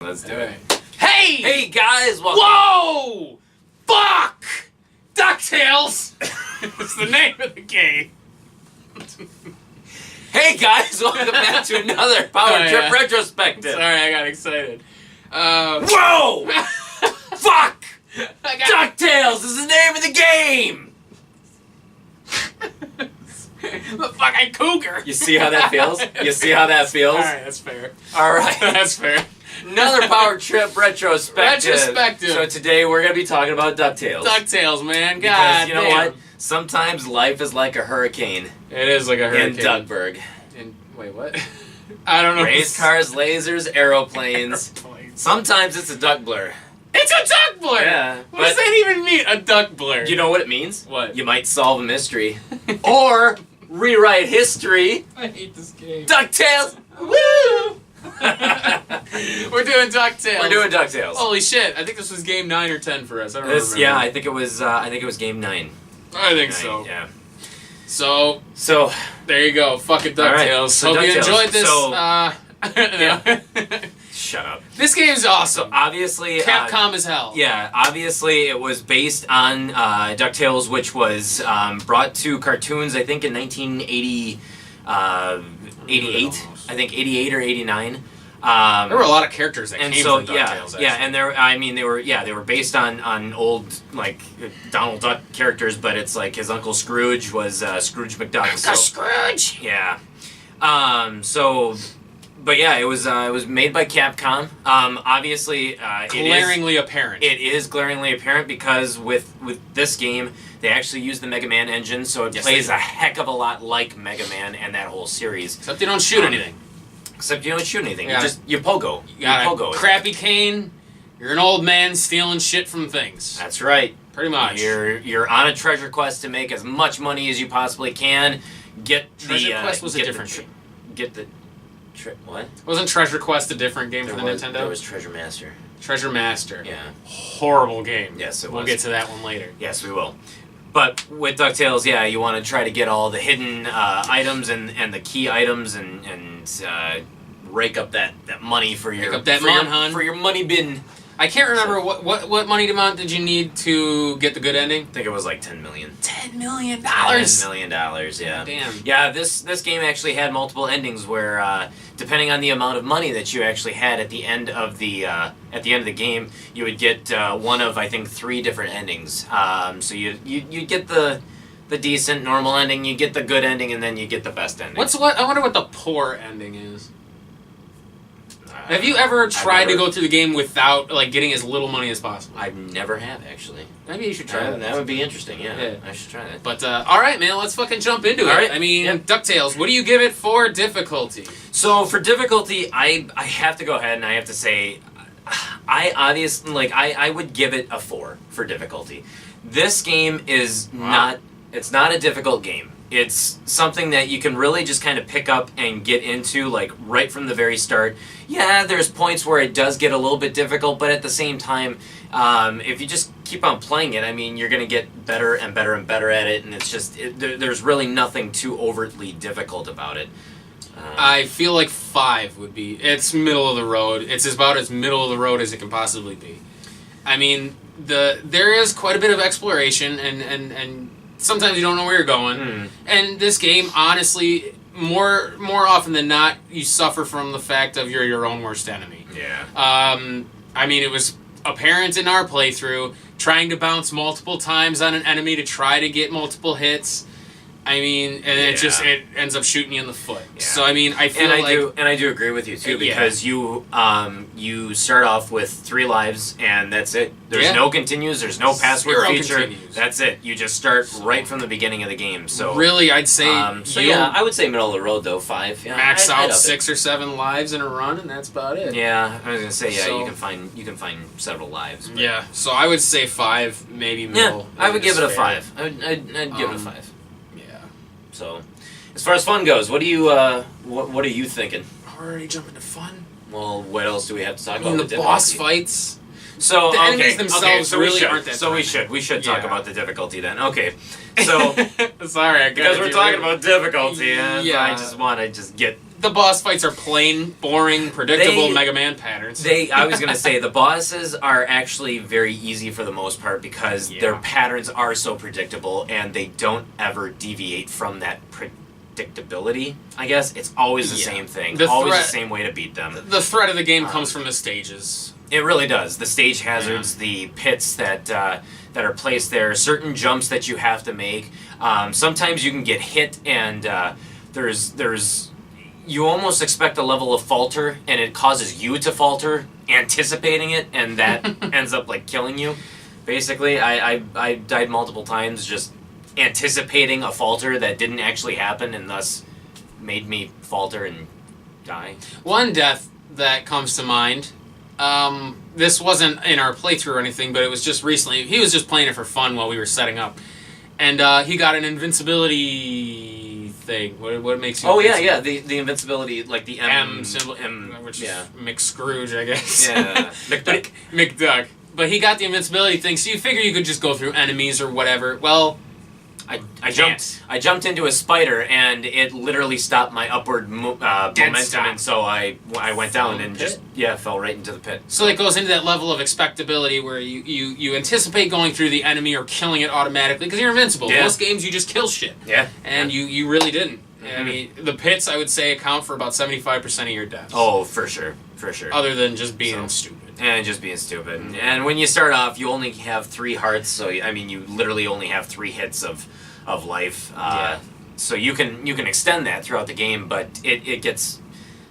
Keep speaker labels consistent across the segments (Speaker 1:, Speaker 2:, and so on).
Speaker 1: Let's do it.
Speaker 2: Hey!
Speaker 1: Hey guys, welcome.
Speaker 2: Whoa! Fuck! Ducktales! It's the name of the game.
Speaker 1: Hey guys, welcome back to another Power Trip Retrospective.
Speaker 2: Sorry, I got excited.
Speaker 1: Whoa! Fuck! Ducktales is the name of the game!
Speaker 2: The fucking cougar!
Speaker 1: You see how that feels? You see how that feels?
Speaker 2: Alright, that's fair.
Speaker 1: Alright.
Speaker 2: That's fair.
Speaker 1: Another Power Trip Retrospective.
Speaker 2: Retrospective.
Speaker 1: So today we're going to be talking about DuckTales.
Speaker 2: DuckTales, man. God
Speaker 1: Because you know
Speaker 2: damn.
Speaker 1: what? Sometimes life is like a hurricane.
Speaker 2: It is like a hurricane.
Speaker 1: In Duckburg.
Speaker 2: Wait, what? I don't know.
Speaker 1: Race cars, lasers, aeroplanes. Sometimes it's a duck blur.
Speaker 2: It's a duck blur!
Speaker 1: Yeah.
Speaker 2: What does that even mean, a duck blur?
Speaker 1: You know what it means?
Speaker 2: What?
Speaker 1: You might solve a mystery. Or rewrite history.
Speaker 2: I hate this game.
Speaker 1: DuckTales!
Speaker 2: Woo! We're doing DuckTales.
Speaker 1: We're doing DuckTales.
Speaker 2: Holy shit! I think this was game 9 or 10 for us. I don't remember.
Speaker 1: Yeah, I think it was. I think it was game 9.
Speaker 2: I think
Speaker 1: 9,
Speaker 2: so.
Speaker 1: Yeah.
Speaker 2: So there you go. Fucking DuckTales.
Speaker 1: Right, so
Speaker 2: Hope you
Speaker 1: DuckTales.
Speaker 2: enjoyed this.
Speaker 1: So,
Speaker 2: yeah.
Speaker 1: Shut up.
Speaker 2: This game's awesome.
Speaker 1: Obviously,
Speaker 2: Capcom as hell.
Speaker 1: Yeah, obviously it was based on DuckTales, which was brought to cartoons, I think, in 1980, 88. I think 88 or 89.
Speaker 2: There were a lot of characters that came from DuckTales. Actually.
Speaker 1: Yeah, and they were based on old like Donald Duck characters, but it's like his Uncle Scrooge was Scrooge McDuck.
Speaker 2: Uncle Scrooge.
Speaker 1: Yeah. But yeah, it was made by Capcom. Obviously,
Speaker 2: glaringly apparent.
Speaker 1: It is glaringly apparent because with this game, they actually use the Mega Man engine, so it plays a heck of a lot like Mega Man and that whole series.
Speaker 2: Except they don't shoot anything.
Speaker 1: Except you don't shoot anything.
Speaker 2: Yeah.
Speaker 1: You pogo.
Speaker 2: You got
Speaker 1: pogo.
Speaker 2: a crappy cane. You're an old man stealing shit from things.
Speaker 1: That's right.
Speaker 2: Pretty much.
Speaker 1: You're on a treasure quest to make as much money as you possibly can.
Speaker 2: Treasure Quest was a different game.
Speaker 1: What?
Speaker 2: Wasn't Treasure Quest a different game for the Nintendo?
Speaker 1: There was Treasure Master.
Speaker 2: Treasure Master.
Speaker 1: Yeah.
Speaker 2: Horrible game.
Speaker 1: Yes, it was.
Speaker 2: We'll get to that one later.
Speaker 1: Yes, we will. But with DuckTales, yeah, you want to try to get all the hidden items and the key items and rake up that money for your for your money bin.
Speaker 2: I can't remember what money amount did you need to get the good ending?
Speaker 1: I think it was like $10 million.
Speaker 2: $10 million.
Speaker 1: $10 million. Yeah.
Speaker 2: Damn.
Speaker 1: Yeah. This game actually had multiple endings where, depending on the amount of money that you actually had at the end of the game, you would get one of I think 3 different endings. So you get the decent normal ending, you get the good ending, and then you get the best ending.
Speaker 2: I wonder what the poor ending is. Have you ever tried to go through the game without like getting as little money as possible?
Speaker 1: I never have, actually.
Speaker 2: Maybe you should try that.
Speaker 1: That would be interesting, yeah. I should try that.
Speaker 2: But, alright, man, let's fucking jump into it.
Speaker 1: Right.
Speaker 2: I mean, DuckTales, what do you give it for difficulty?
Speaker 1: So, for difficulty, I have to go ahead and I have to say, I would give it a 4 for difficulty. This game is it's not a difficult game. It's something that you can really just kind of pick up and get into, like, right from the very start. Yeah, there's points where it does get a little bit difficult, but at the same time, if you just keep on playing it, I mean, you're going to get better and better and better at it, and it's just, there's really nothing too overtly difficult about it.
Speaker 2: I feel like 5 would be, it's middle of the road. It's about as middle of the road as it can possibly be. I mean, there is quite a bit of exploration, and sometimes you don't know where you're going. And this game, honestly, more often than not, you suffer from the fact of you're your own worst enemy.
Speaker 1: Yeah.
Speaker 2: I mean, it was apparent in our playthrough, trying to bounce multiple times on an enemy to try to get multiple hits. I mean, and it ends up shooting you in the foot. Yeah. So I mean, I feel
Speaker 1: I do agree with you too, because you start off with 3 lives and that's it. There's no continues. There's no password feature. Continues. That's it. You just start right from the beginning of the game. So
Speaker 2: really, I'd say
Speaker 1: I would say middle of the road though. 5. Yeah,
Speaker 2: max out 6 or 7 lives in a run, and that's about it.
Speaker 1: Yeah, I was gonna say you can find several lives. But.
Speaker 2: Yeah, so I would say 5, maybe middle.
Speaker 1: Yeah, I would give it a 5. I'd give it a 5. So, as far as fun goes, what do you what are you thinking?
Speaker 2: Already jumping to fun.
Speaker 1: Well, what else do we have to talk about?
Speaker 2: The boss fights.
Speaker 1: So
Speaker 2: the enemies themselves really aren't that.
Speaker 1: So we should talk about the difficulty then. Okay, so
Speaker 2: sorry,
Speaker 1: because we're talking about difficulty, and I just want to get
Speaker 2: the boss fights are plain, boring, predictable
Speaker 1: They-
Speaker 2: Mega Man patterns.
Speaker 1: I was gonna say the bosses are actually very easy for the most part because their patterns are so predictable and they don't ever deviate from that predictability. I guess it's always the same thing, always the same way to beat them.
Speaker 2: The threat of the game comes from the stages.
Speaker 1: It really does. The stage hazards, the pits that are placed there, certain jumps that you have to make. Sometimes you can get hit and there's you almost expect a level of falter and it causes you to falter anticipating it and that ends up like killing you. Basically, I died multiple times just anticipating a falter that didn't actually happen and thus made me falter and die.
Speaker 2: One death that comes to mind, this wasn't in our playthrough or anything, but it was just recently. He was just playing it for fun while we were setting up. And he got an invincibility thing. What makes you
Speaker 1: yeah, the invincibility, like the
Speaker 2: M symbol, which is McScrooge, I guess.
Speaker 1: Yeah, McDuck.
Speaker 2: McDuck. But he got the invincibility thing, so you figure you could just go through enemies or whatever. Well,
Speaker 1: I jumped into a spider and it literally stopped my upward momentum, and so I went down and just fell right into the pit.
Speaker 2: So it goes into that level of expectability where you anticipate going through the enemy or killing it automatically because you're invincible.
Speaker 1: Yeah.
Speaker 2: Most games you just kill shit.
Speaker 1: Yeah.
Speaker 2: And you really didn't.
Speaker 1: Mm-hmm.
Speaker 2: I mean, the pits I would say account for about 75% of your deaths.
Speaker 1: Oh, for sure.
Speaker 2: Other than just being stupid.
Speaker 1: And just being stupid. And when you start off, you only have 3 hearts, so I mean, you literally only have 3 hits of life. So you can extend that throughout the game, but it gets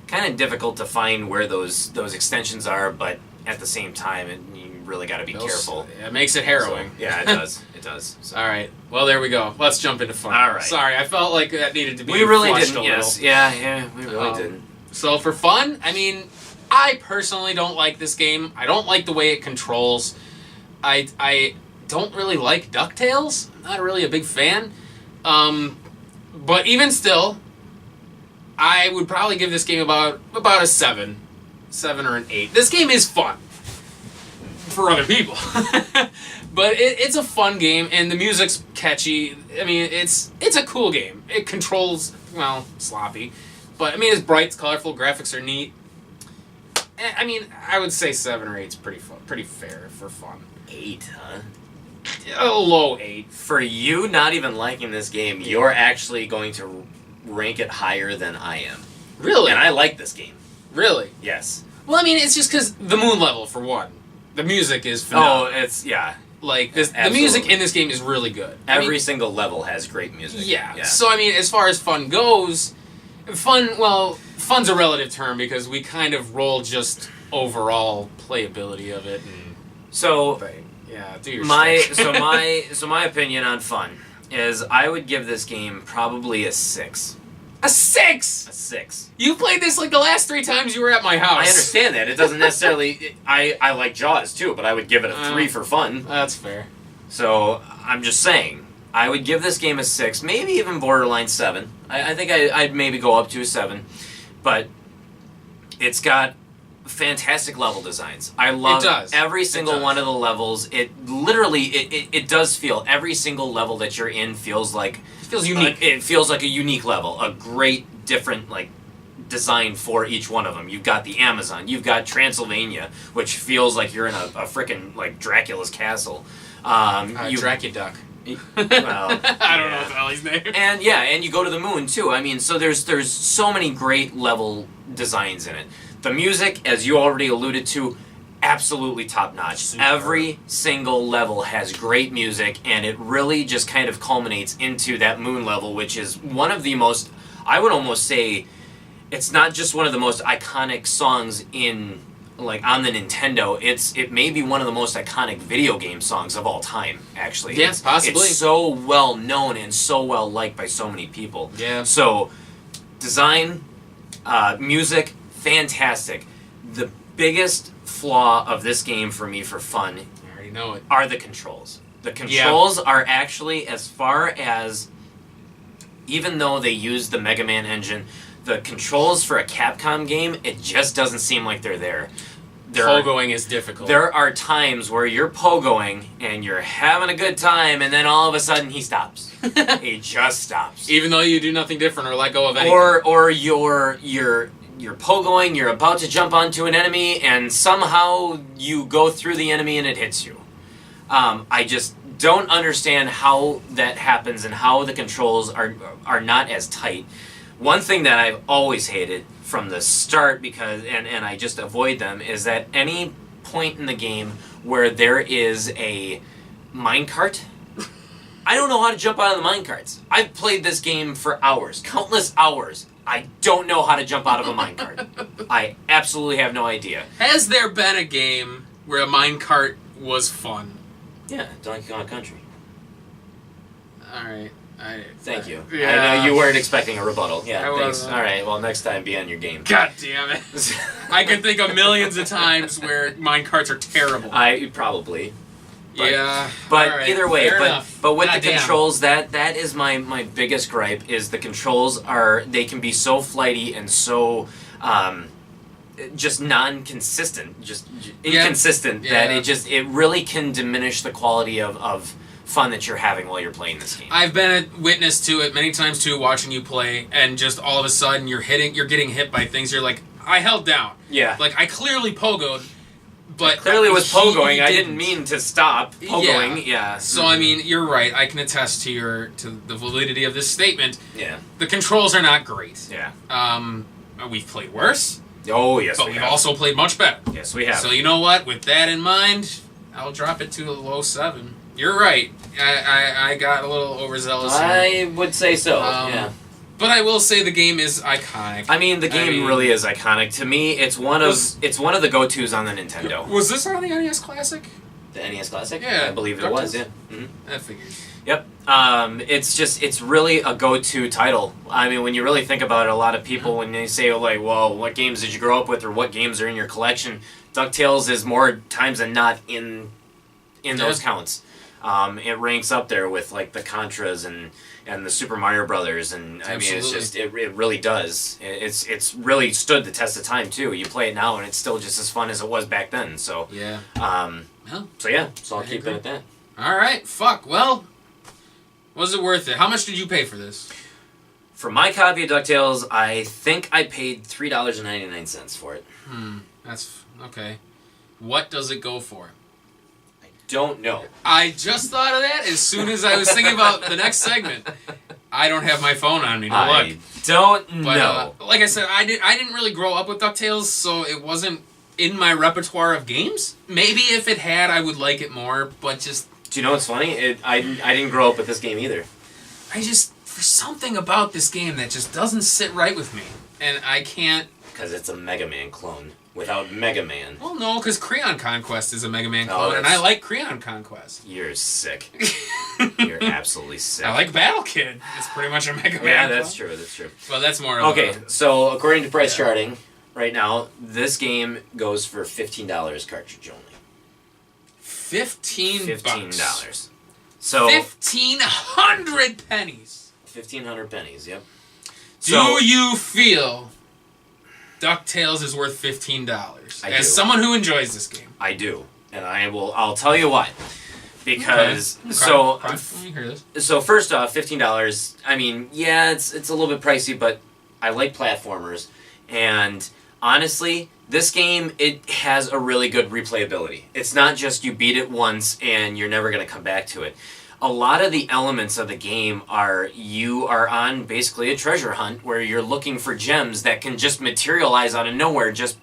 Speaker 1: kind of difficult to find where those extensions are. But at the same time, you really got to be careful.
Speaker 2: It makes it harrowing.
Speaker 1: So, yeah, it does. It does. So.
Speaker 2: All right. Well, there we go. Let's jump into fun.
Speaker 1: All right.
Speaker 2: Sorry, I felt like that needed to be.
Speaker 1: We really
Speaker 2: fleshed
Speaker 1: didn't.
Speaker 2: a
Speaker 1: Yes.
Speaker 2: little.
Speaker 1: Yeah. We really didn't.
Speaker 2: So for fun, I mean, I personally don't like this game. I don't like the way it controls. I don't really like Ducktales. I'm not really a big fan. But even still, I would probably give this game about a 7 or an 8. This game is fun for other people. But it's a fun game, and the music's catchy. I mean, it's a cool game. It controls, well, sloppy. But, I mean, it's bright, it's colorful, graphics are neat. I mean, I would say 7 or 8 is pretty fair for fun.
Speaker 1: 8, huh?
Speaker 2: A low 8.
Speaker 1: For you not even liking this game, you're actually going to rank it higher than I am.
Speaker 2: Really?
Speaker 1: And I like this game.
Speaker 2: Really?
Speaker 1: Yes.
Speaker 2: Well, I mean, it's just because the moon level, for one. The music is phenomenal.
Speaker 1: Oh, it's, yeah.
Speaker 2: Like, the music in this game is really good.
Speaker 1: Every single level has great music.
Speaker 2: Yeah. So, I mean, as far as fun goes, fun's a relative term because we kind of roll just overall playability of it. And
Speaker 1: so,
Speaker 2: yeah, do your
Speaker 1: my opinion on fun is I would give this game probably a 6.
Speaker 2: A 6?
Speaker 1: A 6.
Speaker 2: You played this like the last 3 times you were at my house.
Speaker 1: I understand that. It doesn't necessarily... I like Jaws, too, but I would give it a 3 for fun.
Speaker 2: That's fair.
Speaker 1: So, I'm just saying, I would give this game a 6, maybe even borderline 7. I think I'd maybe go up to a 7. But it's got fantastic level designs. I love every single one of the levels. It literally, it does feel, every single level that you're in feels like...
Speaker 2: It feels unique.
Speaker 1: It feels like a unique level. A great, different, like, design for each one of them. You've got the Amazon. You've got Transylvania, which feels like you're in a frickin' like Dracula's castle.
Speaker 2: Dracuduck.
Speaker 1: Well,
Speaker 2: I don't know what the hell his name.
Speaker 1: And you go to the moon too. I mean, so there's so many great level designs in it. The music, as you already alluded to, absolutely top notch. Every single level has great music, and it really just kind of culminates into that moon level, which is one of the most, I would almost say, it's not just one of the most iconic songs in, like, on the Nintendo. It may be one of the most iconic video game songs of all time, actually.
Speaker 2: Yes, possibly.
Speaker 1: It's so well known and so well liked by so many people.
Speaker 2: Yeah.
Speaker 1: So, design, music, fantastic. The biggest flaw of this game for me for fun
Speaker 2: I already know it.
Speaker 1: are the controls. The controls are actually, as far as, even though they use the Mega Man engine, the controls for a Capcom game, it just doesn't seem like they're there.
Speaker 2: pogoing is difficult.
Speaker 1: There are times where you're pogoing and you're having a good time, and then all of a sudden he stops. He just stops.
Speaker 2: Even though you do nothing different or let go of anything.
Speaker 1: Or you're pogoing, you're about to jump onto an enemy, and somehow you go through the enemy and it hits you. I just don't understand how that happens and how the controls are not as tight. One thing that I've always hated from the start, because and I just avoid them, is that any point in the game where there is a minecart, I don't know how to jump out of the minecarts. I've played this game for hours, countless hours. I don't know how to jump out of a minecart. I absolutely have no idea.
Speaker 2: Has there been a game where a minecart was fun?
Speaker 1: Yeah, Donkey Kong Country.
Speaker 2: Alright.
Speaker 1: Thank you.
Speaker 2: Yeah.
Speaker 1: I know you weren't expecting a rebuttal. Yeah,
Speaker 2: I
Speaker 1: thanks.
Speaker 2: wasn't.
Speaker 1: All right, well, next time be on your game.
Speaker 2: God damn it. I can think of millions of times where minecarts are terrible.
Speaker 1: Probably. But,
Speaker 2: yeah.
Speaker 1: But
Speaker 2: all right,
Speaker 1: either way,
Speaker 2: fair enough.
Speaker 1: but with
Speaker 2: God
Speaker 1: the
Speaker 2: damn.
Speaker 1: controls, that is my biggest gripe, is the controls they can be so flighty and so just non-consistent, just inconsistent,
Speaker 2: Yeah.
Speaker 1: that it really can diminish the quality of fun that you're having while you're playing this game.
Speaker 2: I've been a witness to it many times too, watching you play, and just all of a sudden you're getting hit by things. You're like, I held down.
Speaker 1: Yeah.
Speaker 2: Like I clearly pogoed, but
Speaker 1: Clearly was
Speaker 2: he
Speaker 1: pogoing. I didn't mean to stop pogoing. Yeah.
Speaker 2: So I mean, you're right. I can attest to the validity of this statement.
Speaker 1: Yeah.
Speaker 2: The controls are not great.
Speaker 1: Yeah.
Speaker 2: We've played worse.
Speaker 1: Oh yes,
Speaker 2: but
Speaker 1: we
Speaker 2: we've
Speaker 1: have.
Speaker 2: also played much better.
Speaker 1: Yes, we have.
Speaker 2: So you know what? With that in mind, I'll drop it to a low 7. You're right. I got a little overzealous here.
Speaker 1: I would say so. Yeah.
Speaker 2: But I will say the game is iconic.
Speaker 1: I mean, the game really is iconic. To me, it's one of the go-tos on the Nintendo.
Speaker 2: Was this on the NES Classic?
Speaker 1: The NES Classic?
Speaker 2: Yeah.
Speaker 1: I believe it
Speaker 2: Ducktales?
Speaker 1: was, yeah. Mm-hmm.
Speaker 2: That figures.
Speaker 1: Yep. It's really a go-to title. I mean, when you really think about it, a lot of people, when they say, like, well, what games did you grow up with or what games are in your collection, DuckTales is more times than not in those counts. It ranks up there with, like, the Contras and the Super Mario Brothers, and I mean, it's just it really does. It's really stood the test of time too. You play it now, and it's still just as fun as it was back then. So
Speaker 2: yeah.
Speaker 1: So I'll keep it at that.
Speaker 2: All right. Fuck. Well, was it worth it? How much did you pay for this?
Speaker 1: For my copy of DuckTales, I think I paid $3.99 for it.
Speaker 2: That's okay. What does it go for?
Speaker 1: Don't know.
Speaker 2: I just thought of that as soon as I was thinking about the next segment. I don't have my phone on me to look.
Speaker 1: I don't know.
Speaker 2: Like I said, I didn't really grow up with DuckTales, so it wasn't in my repertoire of games. Maybe if it had, I would like it more, but just...
Speaker 1: Do you know what's funny? I didn't grow up with this game either.
Speaker 2: There's something about this game that just doesn't sit right with me, and I can't...
Speaker 1: Because it's a Mega Man clone. Without Mega Man.
Speaker 2: Well, no, because Creon Conquest is a Mega Man clone, and I like Creon Conquest.
Speaker 1: You're sick. You're absolutely sick.
Speaker 2: I like Battle Kid. It's pretty much a Mega Man
Speaker 1: Yeah,
Speaker 2: clone.
Speaker 1: that's true. That's true.
Speaker 2: Well, that's more of
Speaker 1: Okay, so according to price charting, right now, this game goes for $15 cartridge only.
Speaker 2: $15.
Speaker 1: So
Speaker 2: 1,500 pennies.
Speaker 1: 1,500 pennies. Yep.
Speaker 2: Do you feel DuckTales is worth $15?
Speaker 1: I
Speaker 2: As
Speaker 1: do.
Speaker 2: someone who enjoys this game.
Speaker 1: I do, and I'll tell you why. Because
Speaker 2: Okay.
Speaker 1: so
Speaker 2: Let me hear this.
Speaker 1: so first off, $15. I mean, yeah, it's a little bit pricey, but I like platformers, and honestly, this game, it has a really good replayability. It's not just you beat it once and you're never going to come back to it. A lot of the elements of the game you are on basically a treasure hunt where you're looking for gems that can just materialize out of nowhere. Just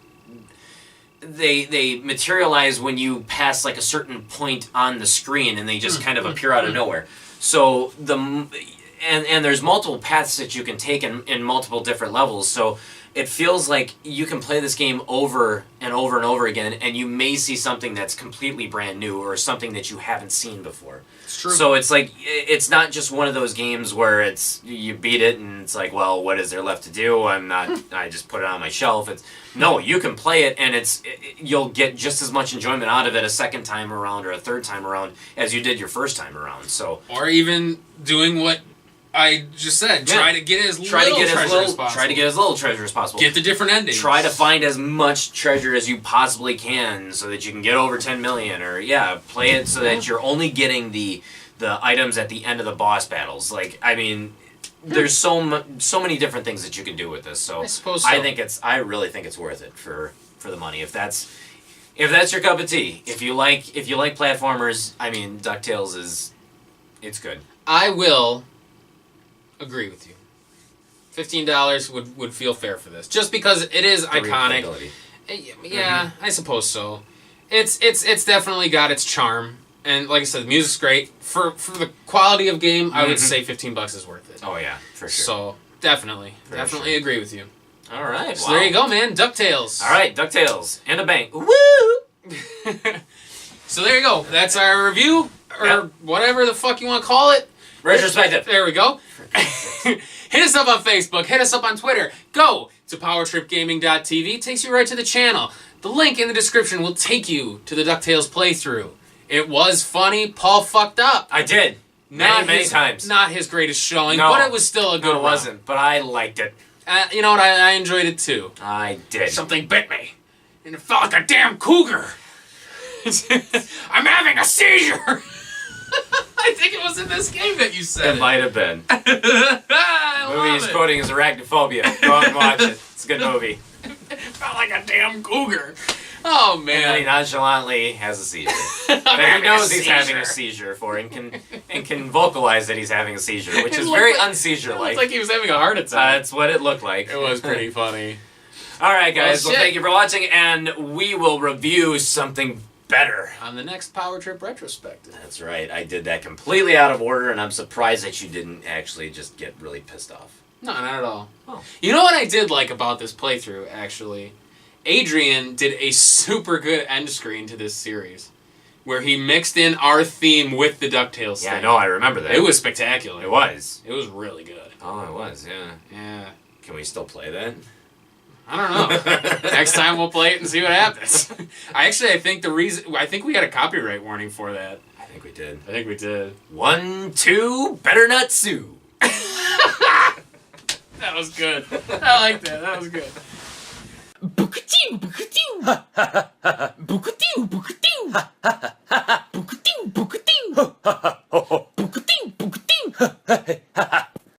Speaker 1: they materialize when you pass like a certain point on the screen, and they just kind of appear out of nowhere. So and there's multiple paths that you can take in multiple different levels. So it feels like you can play this game over and over and over again, and you may see something that's completely brand new or something that you haven't seen before.
Speaker 2: It's true.
Speaker 1: So it's like, it's not just one of those games where you beat it and it's like, well, what is there left to do? I just put it on my shelf. No, you can play it, and you'll get just as much enjoyment out of it a second time around or a third time around as you did your first time around. So,
Speaker 2: or even doing what I just said, try to get as little treasure as possible.
Speaker 1: Try to get as little treasure as possible.
Speaker 2: Get the different endings.
Speaker 1: Try to find as much treasure as you possibly can so that you can get over 10 million. Or, play it so that you're only getting the items at the end of the boss battles. Like, I mean, there's so many different things that you can do with this. So,
Speaker 2: I suppose so.
Speaker 1: I really think it's worth it for the money. If that's your cup of tea. If you like platformers, I mean, DuckTales it's good.
Speaker 2: I will agree with you. $15 would feel fair for this, just because it is iconic. Yeah, I suppose so. It's definitely got its charm, and like I said, the music's great. For the quality of game, I would say $15 is worth it.
Speaker 1: Oh yeah, for sure.
Speaker 2: So definitely agree with you.
Speaker 1: All right,
Speaker 2: so there you go, man. DuckTales.
Speaker 1: All right, DuckTales and a bank. Woo!
Speaker 2: So there you go. That's our review, or whatever the fuck you want to call it.
Speaker 1: Retrospective.
Speaker 2: There we go. Hit us up on Facebook. Hit us up on Twitter. Go to powertripgaming.tv. It takes you right to the channel. The link in the description will take you to the DuckTales playthrough. It was funny. Paul fucked up.
Speaker 1: I did. Many times.
Speaker 2: Not his greatest showing,
Speaker 1: no,
Speaker 2: but it was still a good one.
Speaker 1: It wasn't, but I liked it.
Speaker 2: You know what? I enjoyed it too.
Speaker 1: I did.
Speaker 2: Something bit me, and it felt like a damn cougar. I'm having a seizure. I think it was in this game that you said
Speaker 1: it. Might have been.
Speaker 2: The
Speaker 1: movie he's quoting is Arachnophobia. Go out and watch it. It's a good movie.
Speaker 2: It felt like a damn cougar. Oh, man.
Speaker 1: And he nonchalantly has a seizure. But he knows he's having a seizure and can vocalize that he's having a seizure, which is very unseizure-like.
Speaker 2: It looked like he was having a heart attack.
Speaker 1: That's what it looked like.
Speaker 2: It was pretty funny.
Speaker 1: All right, guys. Well, thank you for watching, and we will review something better
Speaker 2: on the next Power Trip Retrospective.
Speaker 1: That's right. I did that completely out of order, and I'm surprised that you didn't actually just get really pissed off.
Speaker 2: No, not at all.
Speaker 1: Oh.
Speaker 2: You know what I did like about this playthrough, actually? Adrian did a super good end screen to this series, where he mixed in our theme with the DuckTales thing.
Speaker 1: Yeah, I know. I remember that.
Speaker 2: It was spectacular.
Speaker 1: It was.
Speaker 2: It was really good.
Speaker 1: Oh, it was, yeah.
Speaker 2: Yeah.
Speaker 1: Can we still play that?
Speaker 2: I don't know. Next time we'll play it and see what happens. I think we got a copyright warning for that.
Speaker 1: I think we did.
Speaker 2: 1,
Speaker 1: 2, better not sue.
Speaker 2: That was good. I like that. That was good.
Speaker 3: Book-a-doo, book-a-doo. Book-a-doo, book-a-doo. Book-a-doo, book-a-doo. Book-a-doo, book-a-doo.